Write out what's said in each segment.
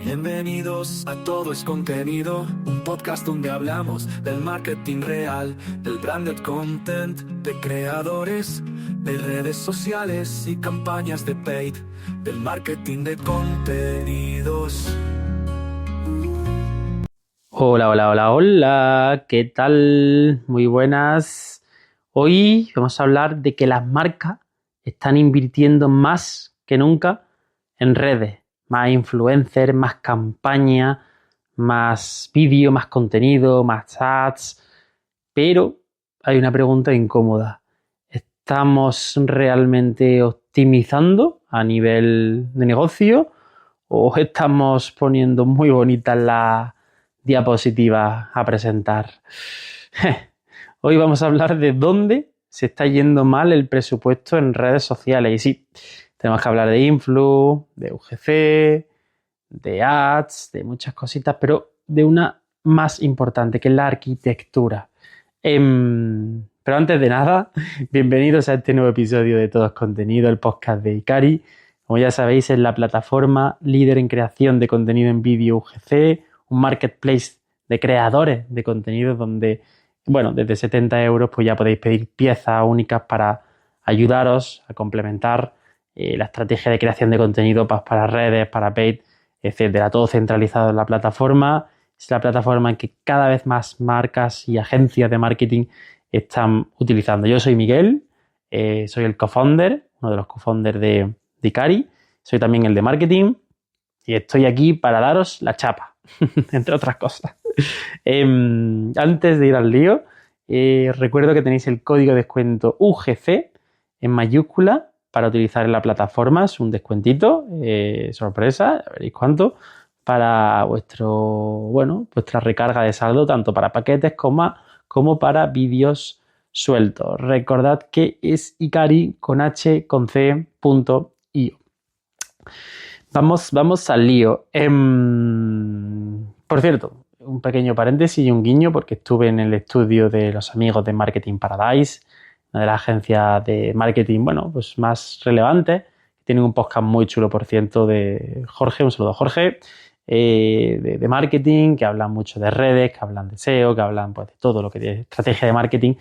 Bienvenidos a Todo es Contenido, un podcast donde hablamos del marketing real, del branded content, de creadores, de redes sociales y campañas de paid, del marketing de contenidos. Hola, hola, hola, hola, ¿qué tal? Muy buenas. Hoy vamos a hablar de que las marcas están invirtiendo más que nunca en redes, más influencers, más campañas, más vídeo, más contenido, más ads, pero hay una pregunta incómoda. ¿Estamos realmente optimizando a nivel de negocio o estamos poniendo muy bonitas las diapositivas a presentar? Hoy vamos a hablar de dónde se está yendo mal el presupuesto en redes sociales. Y sí, tenemos que hablar de Influ, de UGC, de ads, de muchas cositas, pero de una más importante, que es la arquitectura. Pero antes de nada, bienvenidos a este nuevo episodio de Todo es Contenido, el podcast de Ikari. Como ya sabéis, es la plataforma líder en creación de contenido en vídeo UGC, un marketplace de creadores de contenido donde, bueno, desde 70 euros pues ya podéis pedir piezas únicas para ayudaros a complementar la estrategia de creación de contenido para redes, para paid, etcétera. Todo centralizado en la plataforma. Es la plataforma en que cada vez más marcas y agencias de marketing están utilizando. Yo soy Miguel, soy el co-founder, uno de los co-founders de Ikari, soy también el de marketing y estoy aquí para daros la chapa, entre otras cosas. Antes de ir al lío, recuerdo que tenéis el código de descuento UGC en mayúscula para utilizar en la plataforma. Es un descuentito, sorpresa, ya veréis cuánto, para vuestra recarga de saldo, tanto para paquetes como para vídeos sueltos. Recordad que es Ikari con H, con C.io. Vamos al lío. Por cierto, un pequeño paréntesis y un guiño, porque estuve en el estudio de los amigos de Marketing Paradise, una de las agencias de marketing, pues más relevantes. Tienen un podcast muy chulo, por cierto, de Jorge, un saludo a Jorge, de marketing, que hablan mucho de redes, que hablan de SEO, que hablan pues de todo lo que es estrategia de marketing.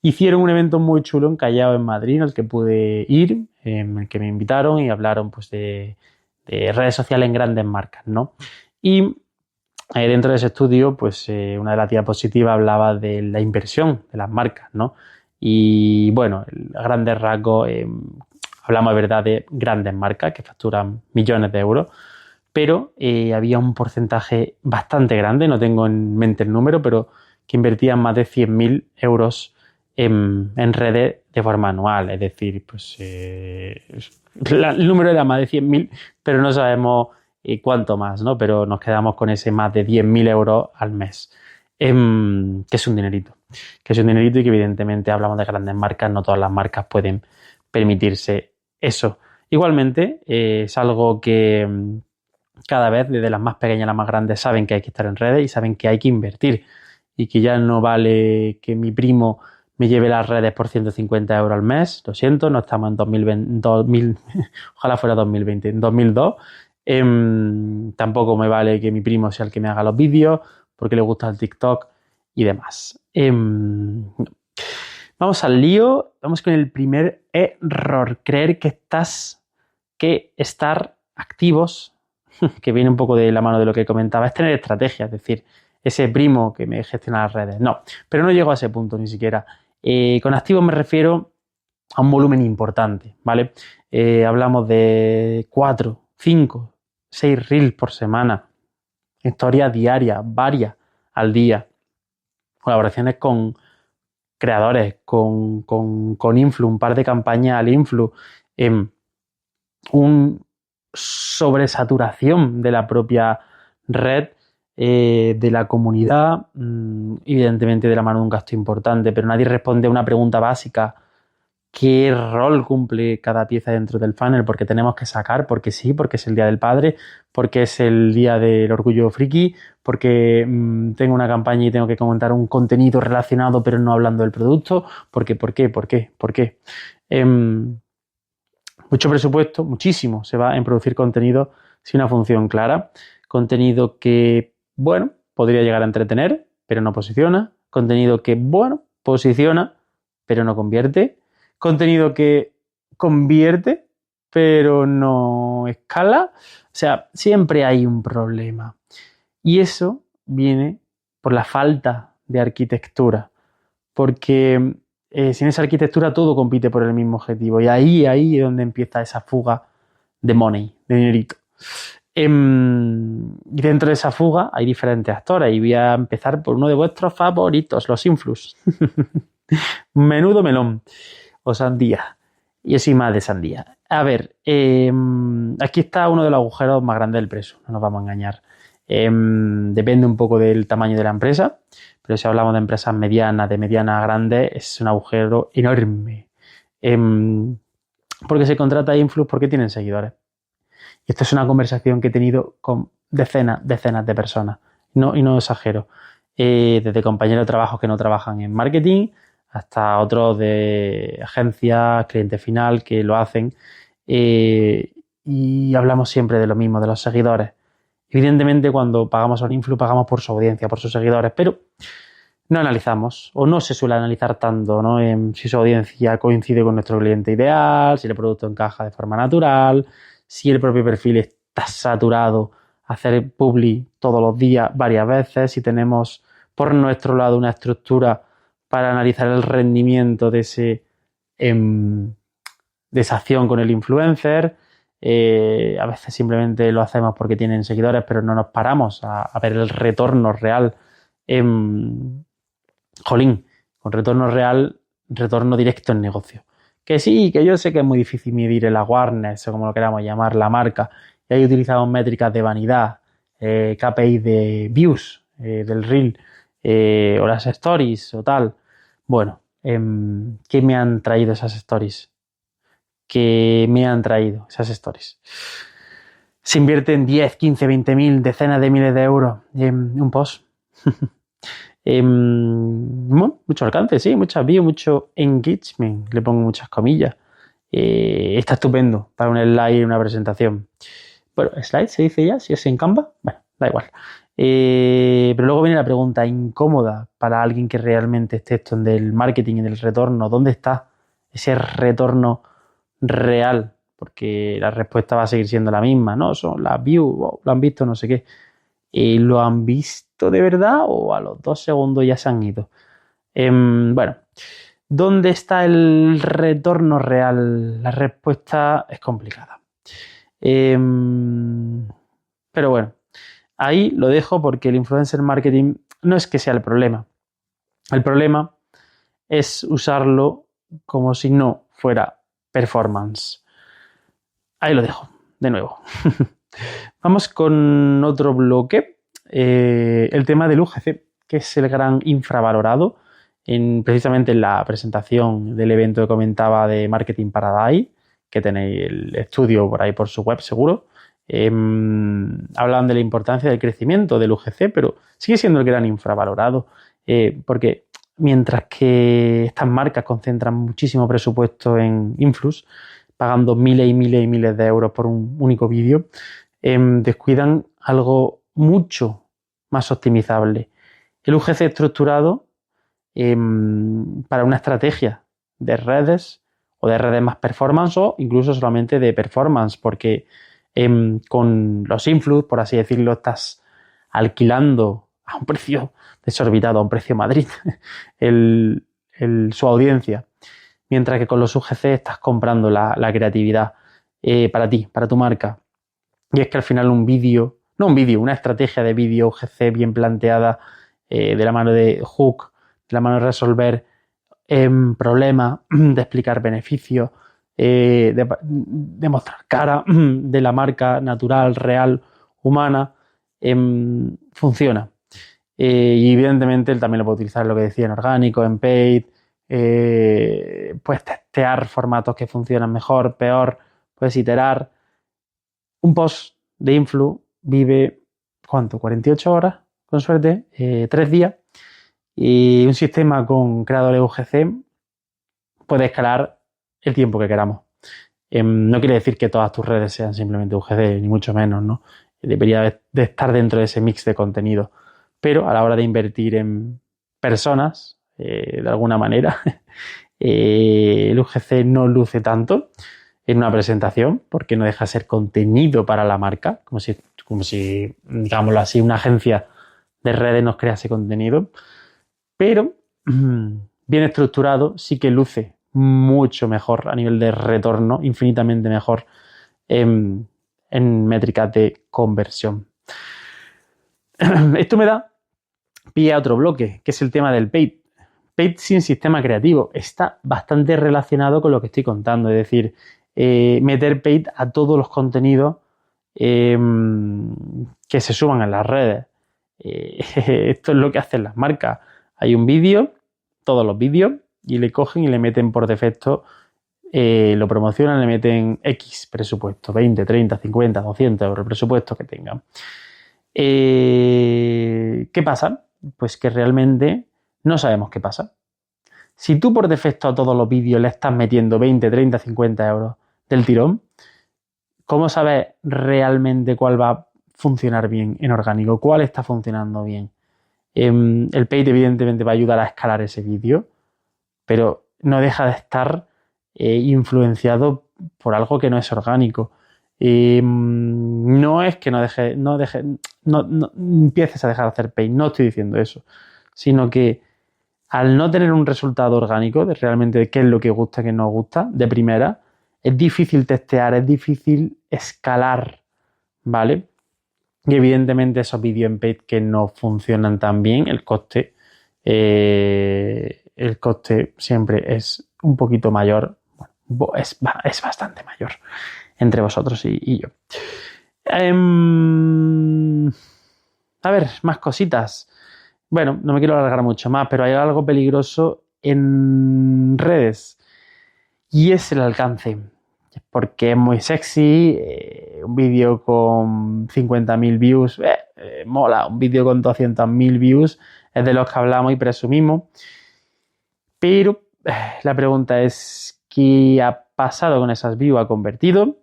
Hicieron un evento muy chulo en Callao, en Madrid, al que pude ir, en el que me invitaron y hablaron pues de redes sociales en grandes marcas, ¿no? Y dentro de ese estudio, pues una de las diapositivas hablaba de la inversión de las marcas, ¿no? Y bueno, a grandes rasgos hablamos de verdad de grandes marcas que facturan millones de euros, pero había un porcentaje bastante grande, no tengo en mente el número, pero que invertían más de 100.000 euros en redes de forma anual. Es decir, pues el número era más de 100.000, pero no sabemos cuánto más, ¿no? Pero nos quedamos con ese más de 10.000 euros al mes, que es un dinerito. Que es un dinerito y que evidentemente hablamos de grandes marcas, no todas las marcas pueden permitirse eso. Igualmente, es algo que cada vez, desde las más pequeñas a las más grandes, saben que hay que estar en redes y saben que hay que invertir y que ya no vale que mi primo me lleve las redes por 150 euros al mes. Lo siento, no estamos en 2020, ojalá fuera 2020, en 2002. Tampoco me vale que mi primo sea el que me haga los vídeos porque le gusta el TikTok y demás. Vamos al lío, vamos con el primer error: creer que estar activos, que viene un poco de la mano de lo que comentaba, es tener estrategia, es decir, ese primo que me gestiona las redes. No, pero no llego a ese punto ni siquiera. Con activos me refiero a un volumen importante, ¿vale? Hablamos de 4, 5, 6 reels por semana, historias diarias, varias al día, colaboraciones con creadores, con Influ, un par de campañas al Influ, un sobresaturación de la propia red, de la comunidad, evidentemente de la mano de un gasto importante, pero nadie responde a una pregunta básica: ¿qué rol cumple cada pieza dentro del funnel? Porque tenemos que sacar, porque sí, porque es el Día del Padre, porque es el Día del Orgullo Friki, porque tengo una campaña y tengo que comentar un contenido relacionado pero no hablando del producto. ¿Por qué? Mucho presupuesto, muchísimo, se va en producir contenido sin una función clara. contenido que, bueno, podría llegar a entretener, pero no posiciona, contenido que, bueno, posiciona, pero no convierte, contenido que convierte, pero no escala. O sea, siempre hay un problema. Y eso viene por la falta de arquitectura, porque sin esa arquitectura todo compite por el mismo objetivo y ahí es donde empieza esa fuga de money, de dinerito. Y dentro de esa fuga hay diferentes actores y voy a empezar por uno de vuestros favoritos, los influx. Menudo melón o sandía. Yo soy más de sandía. A ver, aquí está uno de los agujeros más grandes del precio, no nos vamos a engañar. Depende un poco del tamaño de la empresa, pero si hablamos de empresas medianas, de medianas a grandes, es un agujero enorme. Porque se contrata a influx porque tienen seguidores. Y esto es una conversación que he tenido con decenas de personas. Y no exagero. Desde compañeros de trabajo que no trabajan en marketing hasta otros de agencias, cliente final que lo hacen. Y hablamos siempre de lo mismo, de los seguidores. Evidentemente, cuando pagamos a un influ, pagamos por su audiencia, por sus seguidores, pero no analizamos, o no se suele analizar tanto, ¿no? Si su audiencia coincide con nuestro cliente ideal, si el producto encaja de forma natural, si el propio perfil está saturado, hacer publi todos los días, varias veces, si tenemos por nuestro lado una estructura para analizar el rendimiento de esa acción con el influencer. A veces simplemente lo hacemos porque tienen seguidores, pero no nos paramos a ver el retorno real. Jolín, con retorno real, retorno directo en negocio. Que sí, que yo sé que es muy difícil medir el awareness o como lo queramos llamar, la marca. Y ahí utilizamos métricas de vanidad, KPI de views del reel o las stories o tal. Bueno, ¿qué me han traído esas stories? Que me han traído esas stories. Se invierten 10, 15, 20 mil, decenas de miles de euros en un post. Mucho alcance, sí, muchas views, mucho engagement, le pongo muchas comillas. Está estupendo para un slide y una presentación. Bueno, slide se dice ya, si es en Canva, bueno, da igual. Pero luego viene la pregunta incómoda para alguien que realmente esté esto en del marketing y del retorno. ¿Dónde está ese retorno real? Porque la respuesta va a seguir siendo la misma, ¿no? Son las views, lo han visto, no sé qué. ¿Lo han visto de verdad o a los 2 segundos ya se han ido? Bueno, ¿dónde está el retorno real? La respuesta es complicada. Pero bueno, ahí lo dejo porque el influencer marketing no es que sea el problema. El problema es usarlo como si no fuera performance. Ahí lo dejo, de nuevo. Vamos con otro bloque, el tema del UGC, que es el gran infravalorado. Precisamente en la presentación del evento que comentaba de Marketing Paradise, que tenéis el estudio por ahí por su web seguro, hablan de la importancia del crecimiento del UGC, pero sigue siendo el gran infravalorado, porque mientras que estas marcas concentran muchísimo presupuesto en influx, pagando miles y miles y miles de euros por un único vídeo, descuidan algo mucho más optimizable. El UGC estructurado para una estrategia de redes o de redes más performance o incluso solamente de performance, porque con los influx, por así decirlo, estás alquilando a un precio desorbitado, a un precio Madrid, su audiencia. Mientras que con los UGC estás comprando la creatividad para ti, para tu marca. Y es que al final una estrategia de vídeo UGC bien planteada de la mano de hook, de la mano de resolver problemas, de explicar beneficios, de mostrar cara de la marca natural, real, humana, funciona. Y evidentemente él también lo puede utilizar en lo que decía, en orgánico, en paid, puedes testear formatos que funcionan mejor, peor, puedes iterar. Un post de influ vive, ¿cuánto? 48 horas, con suerte, 3 días. Y un sistema con creadores UGC puede escalar el tiempo que queramos. No quiere decir que todas tus redes sean simplemente UGC, ni mucho menos, ¿no? debería de estar dentro de ese mix de contenido. Pero a la hora de invertir en personas, de alguna manera, el UGC no luce tanto en una presentación porque no deja de ser contenido para la marca, como si, digámoslo así, una agencia de redes nos crease contenido, pero bien estructurado sí que luce mucho mejor a nivel de retorno, infinitamente mejor en métricas de conversión. Esto me da pie a otro bloque, que es el tema del paid. Paid sin sistema creativo. Está bastante relacionado con lo que estoy contando, es decir, meter paid a todos los contenidos que se suban en las redes. Esto es lo que hacen las marcas. Hay un vídeo, todos los vídeos, y le cogen y le meten por defecto, lo promocionan, le meten X presupuesto, 20, 30, 50, 200 euros, el presupuesto que tengan. ¿Qué pasa? Pues que realmente no sabemos qué pasa. Si tú por defecto a todos los vídeos le estás metiendo 20, 30, 50 euros del tirón, ¿cómo sabes realmente cuál va a funcionar bien en orgánico? ¿Cuál está funcionando bien? El paid evidentemente va a ayudar a escalar ese vídeo, pero no deja de estar influenciado por algo que no es orgánico. No es que no empieces a dejar de hacer paid, no estoy diciendo eso, sino que al no tener un resultado orgánico de realmente qué es lo que gusta, qué no gusta, de primera, es difícil testear, es difícil escalar, ¿vale? Y evidentemente esos vídeos en paid que no funcionan tan bien, el coste siempre es un poquito mayor, bueno, es bastante mayor entre vosotros y yo. A ver, más cositas. Bueno, no me quiero alargar mucho más, pero hay algo peligroso en redes y es el alcance. Porque es muy sexy, un vídeo con 50.000 views, mola, un vídeo con 200.000 views es de los que hablamos y presumimos. Pero la pregunta es, ¿qué ha pasado con esas views? ¿Ha convertido?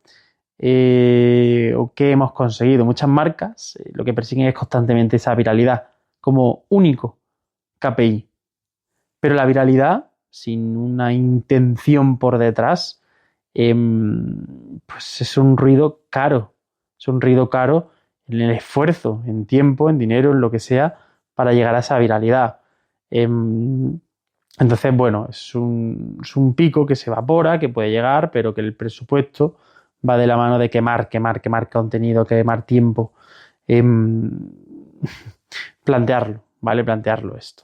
¿O qué hemos conseguido? Muchas marcas lo que persiguen es constantemente esa viralidad como único KPI. Pero la viralidad, sin una intención por detrás, pues es un ruido caro. Es un ruido caro en el esfuerzo, en tiempo, en dinero, en lo que sea, para llegar a esa viralidad. Entonces, bueno, es un pico que se evapora, que puede llegar, pero que el presupuesto va de la mano de quemar contenido, quemar tiempo. Plantearlo, ¿vale? Plantearlo esto.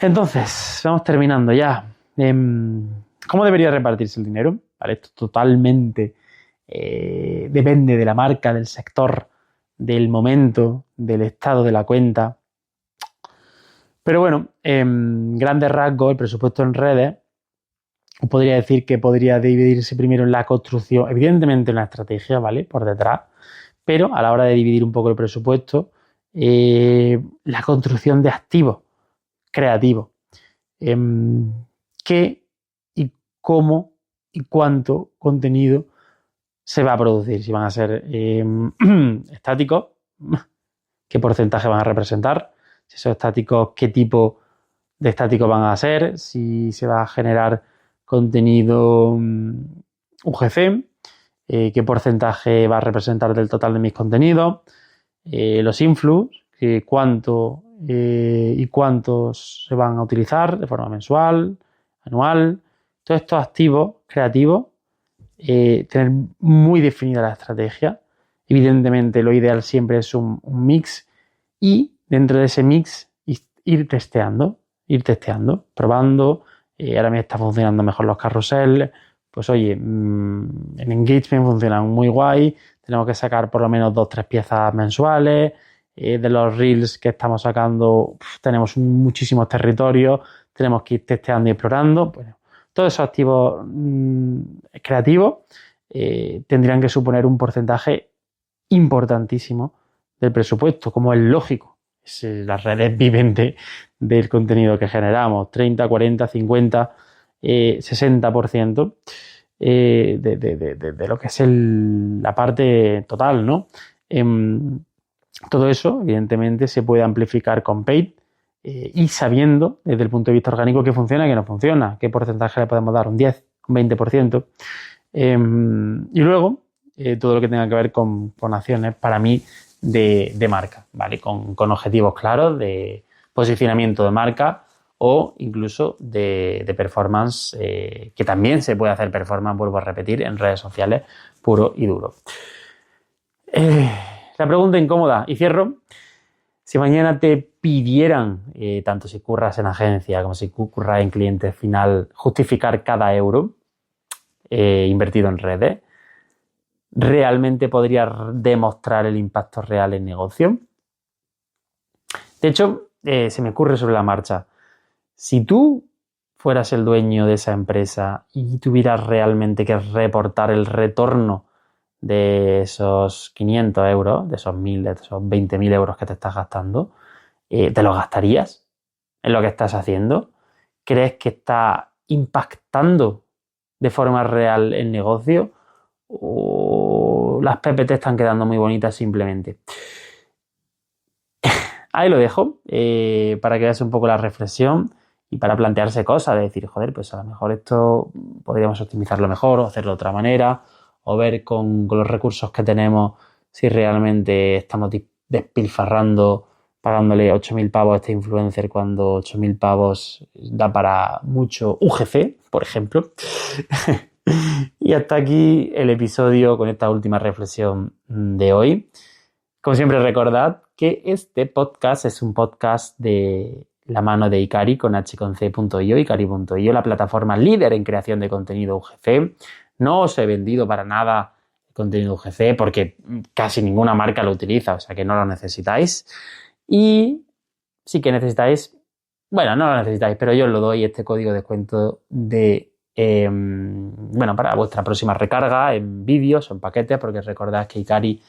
Entonces, vamos terminando ya. ¿Cómo debería repartirse el dinero? ¿Vale? Esto totalmente depende de la marca, del sector, del momento, del estado de la cuenta. Pero bueno, en grandes rasgos, el presupuesto en redes, os podría decir que podría dividirse primero en la construcción, evidentemente en la estrategia, ¿vale? Por detrás, pero a la hora de dividir un poco el presupuesto, la construcción de activos creativos. ¿Qué y cómo y cuánto contenido se va a producir? Si van a ser estáticos, ¿qué porcentaje van a representar? Si son estáticos, ¿qué tipo de estáticos van a ser? Si se va a generar contenido UGC, ¿qué porcentaje va a representar del total de mis contenidos? Los influx, cuánto y cuántos se van a utilizar de forma mensual, anual. Todos estos activos creativos, tener muy definida la estrategia. Evidentemente lo ideal siempre es un mix y dentro de ese mix ir testeando, probando. Ahora me está funcionando mejor los carruseles, pues oye, en engagement funcionan muy guay, tenemos que sacar por lo menos 2-3 piezas mensuales. De los reels que estamos sacando tenemos muchísimos territorios, tenemos que ir testeando y explorando. Bueno, todos esos activos creativos tendrían que suponer un porcentaje importantísimo del presupuesto, como es lógico. Las redes viven del contenido que generamos, 30, 40, 50, 60% de lo que es la parte total, ¿no? Todo eso, evidentemente, se puede amplificar con paid y sabiendo desde el punto de vista orgánico qué funciona y qué no funciona, qué porcentaje le podemos dar, un 10, un 20%. Y luego, todo lo que tenga que ver con acciones, para mí, de marca, ¿vale? Con objetivos claros de posicionamiento de marca o incluso de performance, que también se puede hacer performance, vuelvo a repetir, en redes sociales, puro y duro. La pregunta incómoda, y cierro. Si mañana te pidieran, tanto si curras en agencia como si curras en cliente final, justificar cada euro invertido en redes, ¿realmente podrías demostrar el impacto real en negocio? De hecho, se me ocurre sobre la marcha. Si tú fueras el dueño de esa empresa y tuvieras realmente que reportar el retorno de esos 500 euros, de esos 1.000, de esos 20.000 euros que te estás gastando, ¿te los gastarías en lo que estás haciendo? ¿Crees que está impactando de forma real el negocio? ¿O las PPT están quedando muy bonitas simplemente? Ahí lo dejo, para que veas un poco la reflexión y para plantearse cosas, de decir, joder, pues a lo mejor esto podríamos optimizarlo mejor o hacerlo de otra manera, o ver con los recursos que tenemos si realmente estamos despilfarrando pagándole 8.000 pavos a este influencer cuando 8.000 pavos da para mucho UGC, por ejemplo. Y hasta aquí el episodio con esta última reflexión de hoy. Como siempre, recordad que este podcast es un podcast de la mano de Ikari con h.c.io, ikari.io, la plataforma líder en creación de contenido UGC. No os he vendido para nada contenido UGC porque casi ninguna marca lo utiliza, o sea que no lo necesitáis. Y sí que necesitáis, bueno, no lo necesitáis, pero yo os lo doy, este código de descuento para vuestra próxima recarga en vídeos o en paquetes, porque recordad que Ikari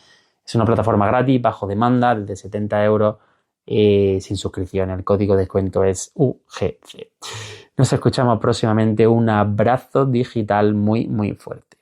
es una plataforma gratis, bajo demanda, desde 70 euros, sin suscripción. El código de descuento es UGC. Nos escuchamos próximamente. Un abrazo digital muy, muy fuerte.